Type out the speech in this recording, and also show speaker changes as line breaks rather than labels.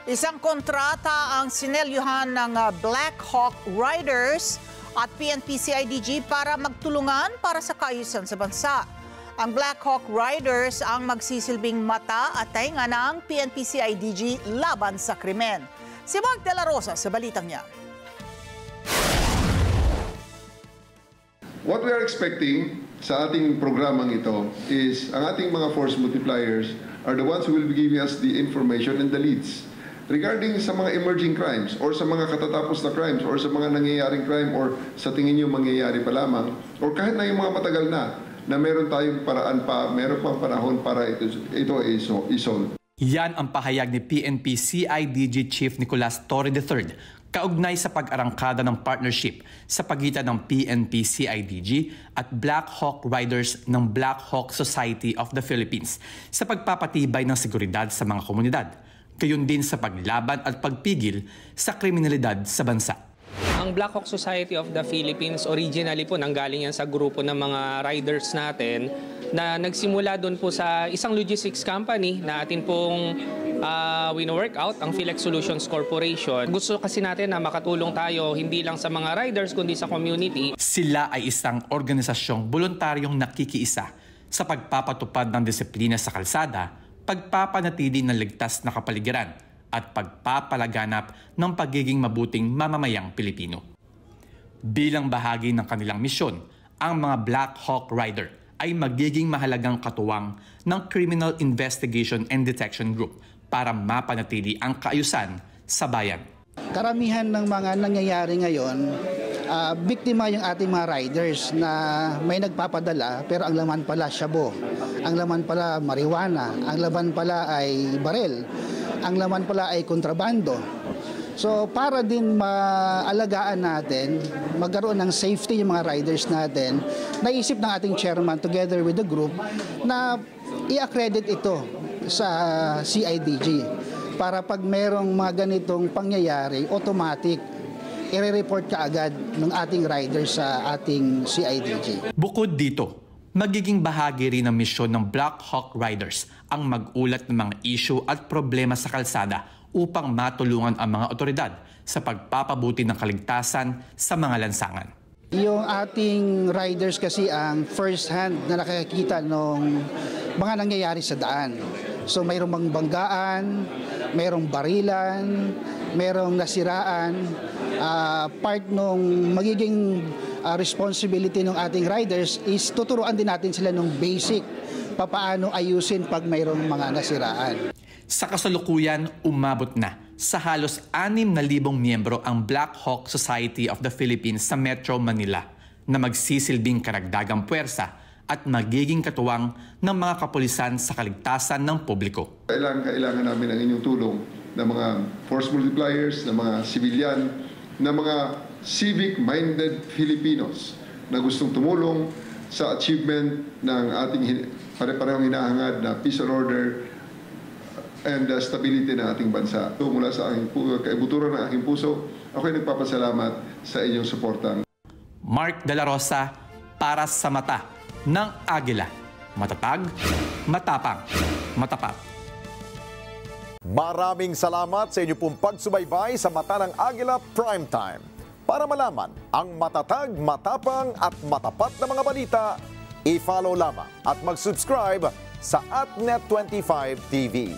Isang kontrata ang sinelyuhan ng Black Hawk Riders at PNP-CIDG para magtulungan para sa kaayusan sa bansa. Ang Black Hawk Riders ang magsisilbing mata at tainga ng PNP-CIDG laban sa krimen. Si Mark De La Rosa sa balitang niya.
What we are expecting sa ating programang ito is ang ating mga force multipliers are the ones who will be giving us the information and the leads regarding sa mga emerging crimes or sa mga katatapos na crimes or sa mga nangyayaring crime or sa tingin nyo mangyayari pa lamang or kahit na yung mga matagal na meron tayong paraan pa, meron pang panahon para ito ay isolve.
Yan ang pahayag ni PNP-CIDG Chief Nicolas Torre III kaugnay sa pag-arangkada ng partnership sa pagitan ng PNP-CIDG at Black Hawk Riders ng Black Hawk Society of the Philippines sa pagpapatibay ng seguridad sa mga komunidad, gayon din sa paglaban at pagpigil sa kriminalidad sa bansa.
Ang Black Hawk Society of the Philippines, originally po nanggaling yan sa grupo ng mga riders natin na nagsimula doon po sa isang logistics company na atin pong wino-work out, ang Philex Solutions Corporation. Gusto kasi natin na makatulong tayo hindi lang sa mga riders kundi sa community. Sila ay isang organisasyong voluntaryong nakikiisa sa pagpapatupad ng disiplina sa kalsada, pagpapanatili ng ligtas na kapaligiran at pagpapalaganap ng pagiging mabuting mamamayang Pilipino. Bilang bahagi ng kanilang misyon, ang mga Black Hawk Rider ay magiging mahalagang katuwang ng Criminal Investigation and Detection Group para mapanatili ang kaayusan sa bayan.
Karamihan ng mga nangyayari ngayon, biktima yung ating mga riders na may nagpapadala pero ang laman pala shabu, ang laman pala marijuana, ang laman pala ay barel, ang laman pala ay kontrabando. So para din maalagaan natin, magkaroon ng safety yung mga riders natin, naisip ng ating chairman together with the group na i-accredit ito sa CIDG para pag merong mga ganitong pangyayari, automatic i-report kaagad ng ating riders sa ating CIDG.
Bukod dito, magiging bahagi rin ng misyon ng Black Hawk Riders ang mag-ulat ng mga issue at problema sa kalsada upang matulungan ang mga otoridad sa pagpapabuti ng kaligtasan sa mga lansangan.
Yung ating riders kasi ang first hand na nakikita ng mga nangyayari sa daan. So mayroong banggaan, mayroong barilan, mayroong nasiraan. Part ng magiging responsibility ng ating riders is tuturuan din natin sila ng basic papaano ayusin pag mayroong mga nasiraan.
Sa kasalukuyan, umabot na sa halos 6,000 miyembro ang Black Hawk Society of the Philippines sa Metro Manila na magsisilbing karagdagang puwersa at magiging katuwang ng mga kapulisan sa kaligtasan ng publiko.
Kailangan namin ang inyong tulong ng mga force multipliers, ng mga civilian, ng mga civic-minded Filipinos na gustong tumulong sa achievement ng ating pare-parehong hinahangad na peace and order and stability ng ating bansa. Mula sa aking kaibuturan ng aking puso, ako'y nagpapasalamat sa inyong suporta.
Mark De La Rosa para sa mata ng Agila. Matatag, matapang, matapat.
Maraming salamat sa inyo pong pagsubaybay sa Mata ng Agila Primetime. Para malaman ang matatag, matapang at matapat na mga balita, i-follow lamang at mag-subscribe sa @Net25 TV.